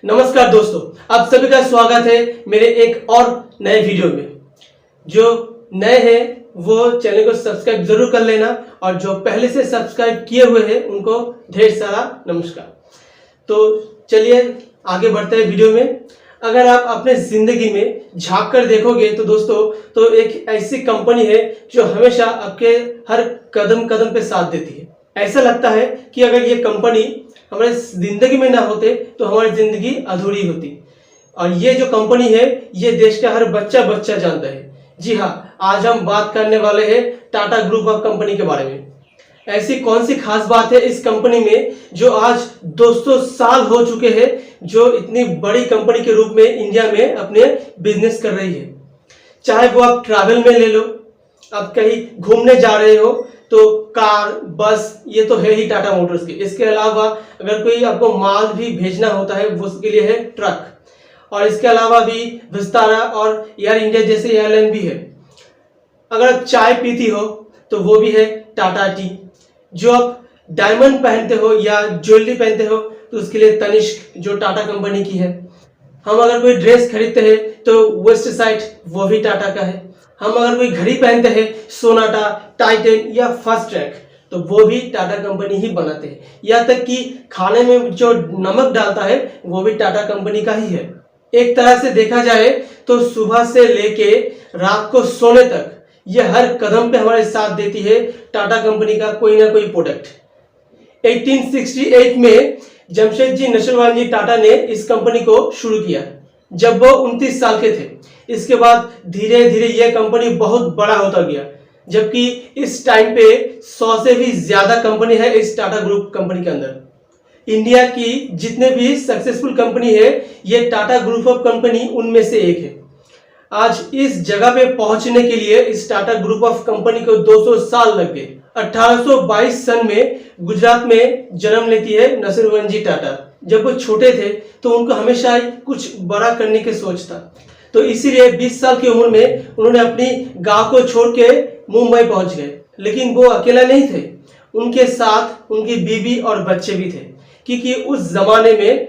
नमस्कार दोस्तों, आप सभी का स्वागत है मेरे एक और नए वीडियो में। जो नए हैं वो चैनल को सब्सक्राइब जरूर कर लेना और जो पहले से सब्सक्राइब किए हुए हैं उनको ढेर सारा नमस्कार। तो चलिए आगे बढ़ते हैं वीडियो में। अगर आप अपने जिंदगी में झांक कर देखोगे तो दोस्तों तो एक ऐसी कंपनी है जो हमेशा आपके हर कदम कदम पे साथ देती है। ऐसा लगता है कि अगर ये कंपनी हमारे जिंदगी में ना होते तो हमारी जिंदगी अधूरी होती। और ये जो कंपनी है ये देश का हर बच्चा बच्चा जानता है। जी हाँ, आज हम बात करने वाले हैं टाटा ग्रुप ऑफ कंपनी के बारे में। ऐसी कौन सी खास बात है इस कंपनी में जो आज 200 साल हो चुके हैं, जो इतनी बड़ी कंपनी के रूप में इंडिया में अपने बिजनेस कर रही है। चाहे वो आप ट्रैवल में ले लो, आप कहीं घूमने जा रहे हो तो कार, बस, ये तो है ही टाटा मोटर्स की। इसके अलावा अगर कोई आपको माल भी भेजना होता है वो उसके लिए है ट्रक। और इसके अलावा भी विस्तारा और एयर इंडिया जैसे एयरलाइन भी है। अगर आप चाय पीती हो तो वो भी है टाटा टी। जो आप डायमंड पहनते हो या ज्वेलरी पहनते हो तो उसके लिए तनिष्क जो टाटा कंपनी की है। हम अगर कोई ड्रेस खरीदते हैं तो वेस्ट साइड वो भी टाटा का है। हम अगर कोई घड़ी पहनते हैं सोनाटा, टाइटन या फास्ट ट्रैक तो वो भी टाटा कंपनी ही बनाते हैं। यहाँ तक कि खाने में जो नमक डालता है वो भी टाटा कंपनी का ही है। एक तरह से देखा जाए तो सुबह से लेके रात को सोने तक ये हर कदम पे हमारे साथ देती है टाटा कंपनी का कोई ना कोई प्रोडक्ट। 1868 में जमशेदजी नसवानी टाटा ने इस कंपनी को शुरू किया जब वो 29 साल के थे। इसके बाद धीरे धीरे यह कंपनी बहुत बड़ा होता गया, जबकि इस टाइम पे 100 से भी ज्यादा कंपनी है इस टाटा ग्रुप कंपनी के अंदर। इंडिया की जितने भी सक्सेसफुल कंपनी है ये टाटा ग्रुप ऑफ कंपनी उनमें से एक है। आज इस जगह पे पहुंचने के लिए इस टाटा ग्रुप ऑफ कंपनी को 200 साल लग गए। 1822 सन में गुजरात में जन्म लेती है नसीरुद्दीन टाटा। जब वो छोटे थे तो उनको हमेशा कुछ बड़ा करने की सोच था, तो इसीलिए 20 साल की उम्र में उन्होंने अपनी गांव को छोड़ के मुंबई पहुंच गए। लेकिन वो अकेला नहीं थे, उनके साथ उनकी बीवी और बच्चे भी थे, क्योंकि उस जमाने में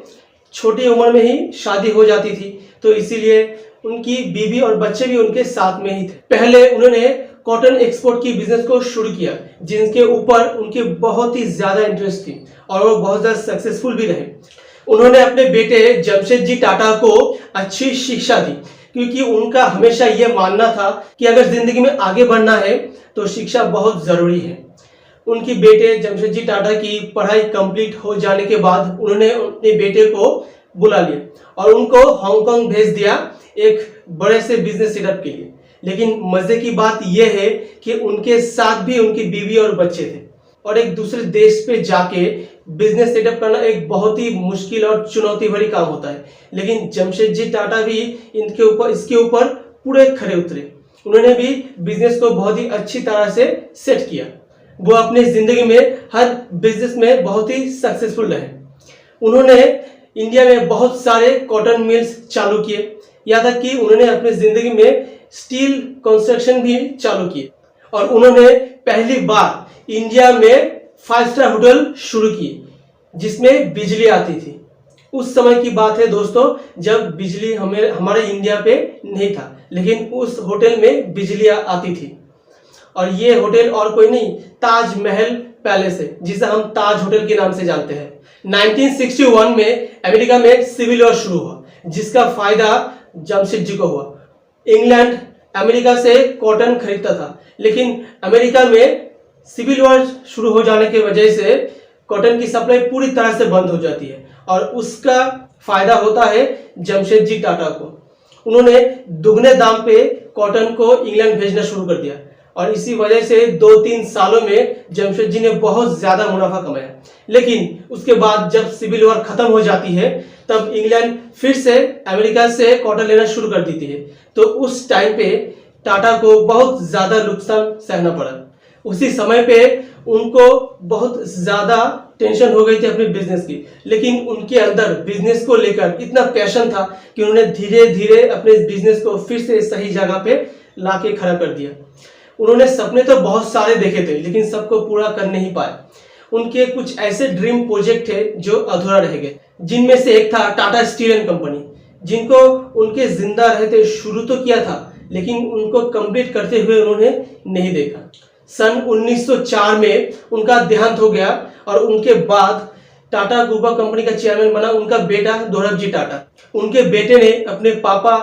छोटी उम्र में ही शादी हो जाती थी, तो इसीलिए उनकी बीवी और बच्चे भी उनके साथ में ही थे। पहले उन्होंने कॉटन एक्सपोर्ट की बिजनेस को शुरू किया, जिनके ऊपर उनके बहुत ही ज्यादा इंटरेस्ट थी और वो बहुत ज्यादा सक्सेसफुल भी रहे। उन्होंने अपने बेटे जमशेदजी टाटा को अच्छी शिक्षा दी, क्योंकि उनका हमेशा यह मानना था कि अगर जिंदगी में आगे बढ़ना है तो शिक्षा बहुत जरूरी है। उनकी बेटे जमशेदजी टाटा की पढ़ाई कंप्लीट हो जाने के बाद उन्होंने अपने बेटे को बुला लिया और उनको हांगकांग भेज दिया एक बड़े से बिजनेस सेटअप के लिए। लेकिन मजे की बात यह है कि उनके साथ भी उनकी बीवी और बच्चे थे, और एक दूसरे देश पे जाके बिजनेस सेटअप करना एक बहुत ही मुश्किल और चुनौती भरी काम होता है। लेकिन जमशेदजी टाटा भी इसके ऊपर पूरे खरे उतरे। उन्होंने भी बिजनेस को बहुत ही अच्छी तरह से सेट किया। वो अपनी जिंदगी में हर बिजनेस में बहुत ही सक्सेसफुल रहे। उन्होंने इंडिया में बहुत सारे कॉटन मिल्स चालू किए, यहाँ तक कि उन्होंने अपनी जिंदगी में स्टील कंस्ट्रक्शन भी चालू किए, और उन्होंने पहली बार इंडिया में 5 स्टार होटल शुरू किए जिसमें बिजली आती थी। उस समय की बात है दोस्तों जब बिजली हमारे इंडिया पे नहीं था, लेकिन उस होटल में बिजली आती थी। और ये होटल और कोई नहीं, ताजमहल पैलेस है, जिसे हम ताज होटल के नाम से जानते हैं। 1961 में अमेरिका में सिविल वॉर शुरू हुआ, जिसका फायदा जमशेदजी को हुआ। इंग्लैंड अमेरिका से कॉटन खरीदता था, लेकिन अमेरिका में सिविल वॉर शुरू हो जाने की वजह से कॉटन की सप्लाई पूरी तरह से बंद हो जाती है, और उसका फायदा होता है जमशेदजी टाटा को। उन्होंने दुगने दाम पे कॉटन को इंग्लैंड भेजना शुरू कर दिया, और इसी वजह से 2-3 सालों में जमशेदजी ने बहुत ज्यादा मुनाफा कमाया। लेकिन उसके बाद जब सिविल वॉर खत्म हो जाती है तब इंग्लैंड फिर से अमेरिका से कॉटन लेना शुरू कर देती है, तो उस टाइम पे टाटा को बहुत ज्यादा नुकसान सहना पड़ा। उसी समय पे उनको बहुत ज्यादा टेंशन हो गई थी अपने बिजनेस की, लेकिन उनके अंदर बिजनेस को लेकर इतना पैशन था कि उन्होंने धीरे धीरे अपने बिजनेस को फिर से सही जगह पे लाके खड़ा कर दिया। उन्होंने सपने तो बहुत सारे देखे थे, लेकिन सबको पूरा कर नहीं पाए। उनके कुछ ऐसे ड्रीम प्रोजेक्ट थे जो अधूरा रह गए। जिनमें से एक था टाटा स्टील एंड कंपनी, जिनको उनके जिंदा रहते शुरू तो किया था लेकिन उनको कंप्लीट करते हुए उन्होंने नहीं देखा। सन 1904 में उनका देहांत हो गया और उनके बाद टाटा ग्रुप ऑफ कंपनी का चेयरमैन बना उनका बेटा दोरबजी टाटा। उनके बेटे ने अपने पापा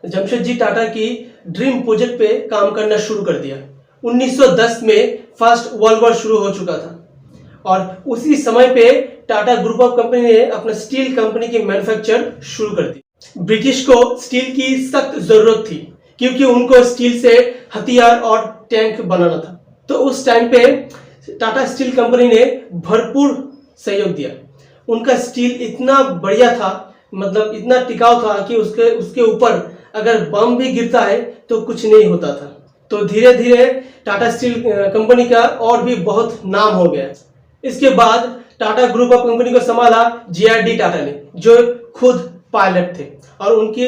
जमशेदजी टाटा की ड्रीम प्रोजेक्ट पे काम करना शुरू कर दिया। 1910 में फर्स्ट वर्ल्ड वॉर शुरू हो चुका था और उसी समय पे टाटा ग्रुप ऑफ कंपनी ने अपना स्टील कंपनी की मैन्युफैक्चर शुरू कर दी। ब्रिटिश को स्टील की सख्त जरूरत थी क्योंकि उनको स्टील से हथियार और टैंक बनाना था। तो उस टाइम पे टाटा स्टील कंपनी ने भरपूर सहयोग दिया। उनका स्टील इतना बढ़िया था, मतलब इतना टिकाऊ था कि उसके ऊपर अगर बम भी गिरता है तो कुछ नहीं होता था। तो धीरे धीरे टाटा स्टील कंपनी का और भी बहुत नाम हो गया। इसके बाद टाटा ग्रुप ऑफ कंपनी को संभाला JRD टाटा ने, जो खुद पायलट थे और उनकी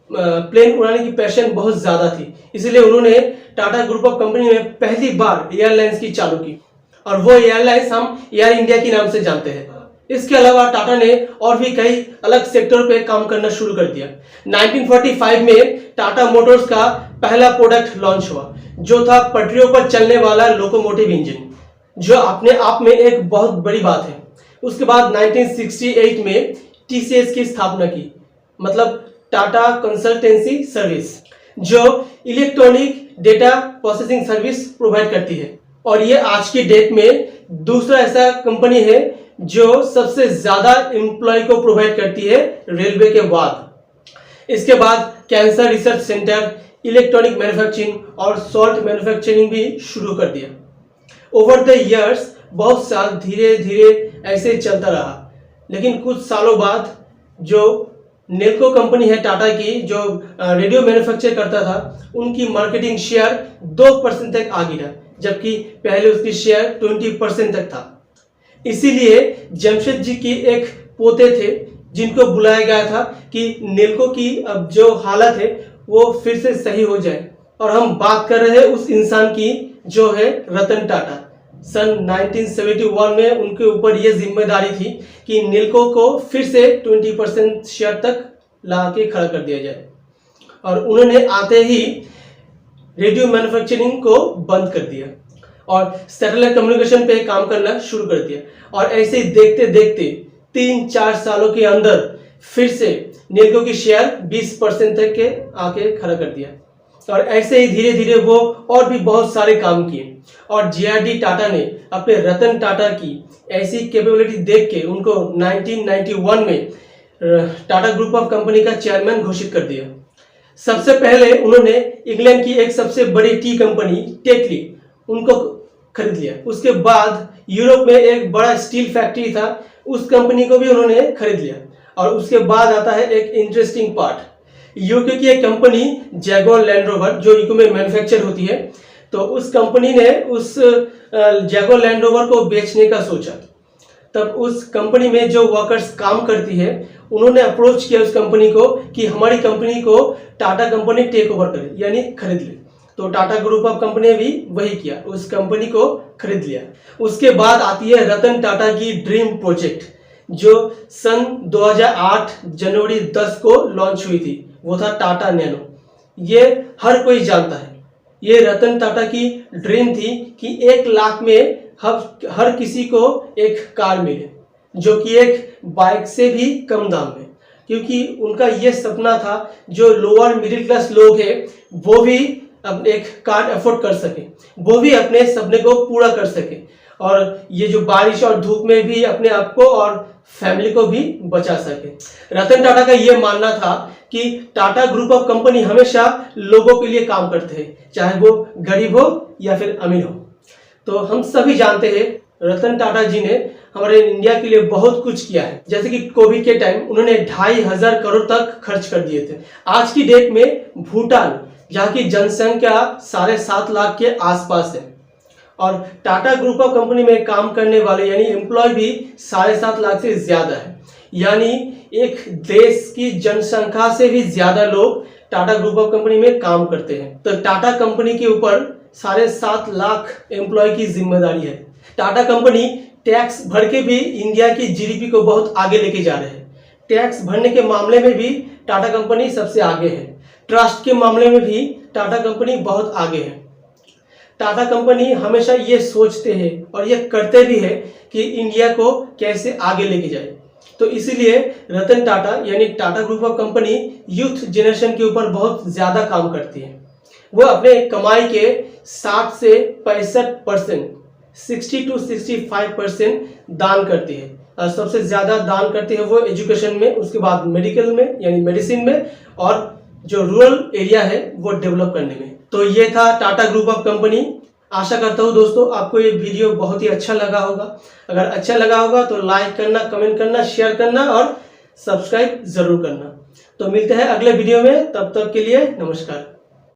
प्लेन उड़ाने की पैशन बहुत ज्यादा थी। इसलिए उन्होंने टाटा ग्रुप ऑफ कंपनी में पहली बार एयरलाइंस की चालू की और वो एयरलाइंस हम एयर इंडिया के नाम से जानते हैं। इसके अलावा टाटा ने और भी कई अलग सेक्टर पे काम करना शुरू कर दिया। 1945 में टाटा मोटर्स का पहला प्रोडक्ट लॉन्च हुआ, जो था पटरियों पर चलने वाला लोकोमोटिव इंजन, जो अपने आप में एक बहुत बड़ी बात है। उसके बाद 1968 में TCS की स्थापना की, मतलब टाटा कंसल्टेंसी सर्विस, जो electronic data processing service provide करती है। और ये आज की डेट में दूसरा ऐसा कंपनी है जो सबसे ज्यादा एम्प्लॉय को प्रोवाइड करती है रेलवे के बाद। इसके बाद cancer research centre, electronic manufacturing और सॉल्ट मैन्युफैक्चरिंग भी शुरू कर दिया। ओवर द इयर्स बहुत साल धीरे धीरे ऐसे चलता रहा, लेकिन कुछ सालों बाद जो नेल्को कंपनी है टाटा की, जो रेडियो मैन्युफैक्चर करता था, उनकी मार्केटिंग शेयर 2% तक आ गिरा, जबकि पहले उसकी शेयर 20% तक था। इसीलिए जमशेद जी की एक पोते थे जिनको बुलाया गया था कि नेल्को की अब जो हालत है वो फिर से सही हो जाए। और हम बात कर रहे हैं उस इंसान की जो है रतन टाटा। सन 1971 में उनके ऊपर यह जिम्मेदारी थी कि नेल्को को फिर से 20% शेयर तक ला के खड़ा कर दिया जाए, और उन्होंने आते ही रेडियो मैन्युफैक्चरिंग को बंद कर दिया और सैटेलाइट कम्युनिकेशन पे काम करना शुरू कर दिया। और ऐसे ही देखते देखते 3-4 सालों के अंदर फिर से नेल्को की शेयर 20% तक के आके खड़ा कर दिया। और ऐसे ही धीरे धीरे वो और भी बहुत सारे काम किए, और JRD टाटा ने अपने रतन टाटा की ऐसी कैपेबिलिटी देख के उनको 1991 में टाटा ग्रुप ऑफ कंपनी का चेयरमैन घोषित कर दिया। सबसे पहले उन्होंने इंग्लैंड की एक सबसे बड़ी टी कंपनी टेटली उनको खरीद लिया। उसके बाद यूरोप में एक बड़ा स्टील फैक्ट्री था, उस कंपनी को भी उन्होंने खरीद लिया। और उसके बाद आता है एक इंटरेस्टिंग पार्ट, यूके की एक कंपनी जैगुआर लैंड रोवर जो यूके में मैन्युफैक्चर होती है, तो उस कंपनी ने उस जैगुआर लैंड रोवर को बेचने का सोचा। तब उस कंपनी में जो वर्कर्स काम करती है उन्होंने अप्रोच किया उस कंपनी को कि हमारी कंपनी को टाटा कंपनी टेक ओवर करे, यानी खरीद ले। तो टाटा ग्रुप ऑफ कंपनी ने भी वही किया, उस कंपनी को खरीद लिया। उसके बाद आती है रतन टाटा की ड्रीम प्रोजेक्ट, जो सन 2008 जनवरी 10 को लॉन्च हुई थी, वो था टाटा नैनो। ये हर कोई जानता है, ये रतन टाटा की ड्रीम थी कि 1 लाख में हर किसी को एक कार मिले, जो कि एक बाइक से भी कम दाम में, क्योंकि उनका ये सपना था जो लोअर मिडिल क्लास लोग हैं वो भी अब एक कार अफोर्ड कर सके, वो भी अपने सपने को पूरा कर सके, और ये जो बारिश और धूप में भी अपने आप को और फैमिली को भी बचा सके। रतन टाटा का ये मानना था कि टाटा ग्रुप ऑफ कंपनी हमेशा लोगों के लिए काम करते हैं, चाहे वो गरीब हो या फिर अमीर हो। तो हम सभी जानते हैं रतन टाटा जी ने हमारे इंडिया के लिए बहुत कुछ किया है। जैसे कि कोविड के टाइम उन्होंने 2,500 करोड़ तक खर्च कर दिए थे। आज की डेट में भूटान, जहाँ की जनसंख्या 7.5 लाख के आसपास है, और टाटा ग्रुप ऑफ कंपनी में काम करने वाले यानी एम्प्लॉय भी 7.5 लाख से ज्यादा है, यानी एक देश की जनसंख्या से भी ज्यादा लोग टाटा ग्रुप ऑफ कंपनी में काम करते हैं। तो टाटा कंपनी के ऊपर 7.5 लाख एम्प्लॉय की जिम्मेदारी है। टाटा कंपनी टैक्स भर के भी इंडिया की GDP को बहुत आगे लेके जा रहे हैं। टैक्स भरने के मामले में भी टाटा कंपनी सबसे आगे है। ट्रस्ट के मामले में भी टाटा कंपनी बहुत आगे है। टाटा कंपनी हमेशा ये सोचते हैं और ये करते भी है कि इंडिया को कैसे आगे लेके जाए। तो इसीलिए रतन टाटा यानी Tata group of company youth generation के ऊपर बहुत ज़्यादा काम करती है। वो अपने कमाई के 60 से 65%, 60 to 65% दान करती है। और सबसे ज़्यादा दान करती है वो एजुकेशन में, उसके बाद मेडिकल में यानी मेडिसिन में, और जो रूरल एरिया है वो डेवलप करने में। तो ये था टाटा ग्रुप ऑफ कंपनी। आशा करता हूँ दोस्तों आपको ये वीडियो बहुत ही अच्छा लगा होगा। अगर अच्छा लगा होगा तो लाइक करना, कमेंट करना, शेयर करना और सब्सक्राइब ज़रूर करना। तो मिलते हैं अगले वीडियो में, तब तक के लिए नमस्कार।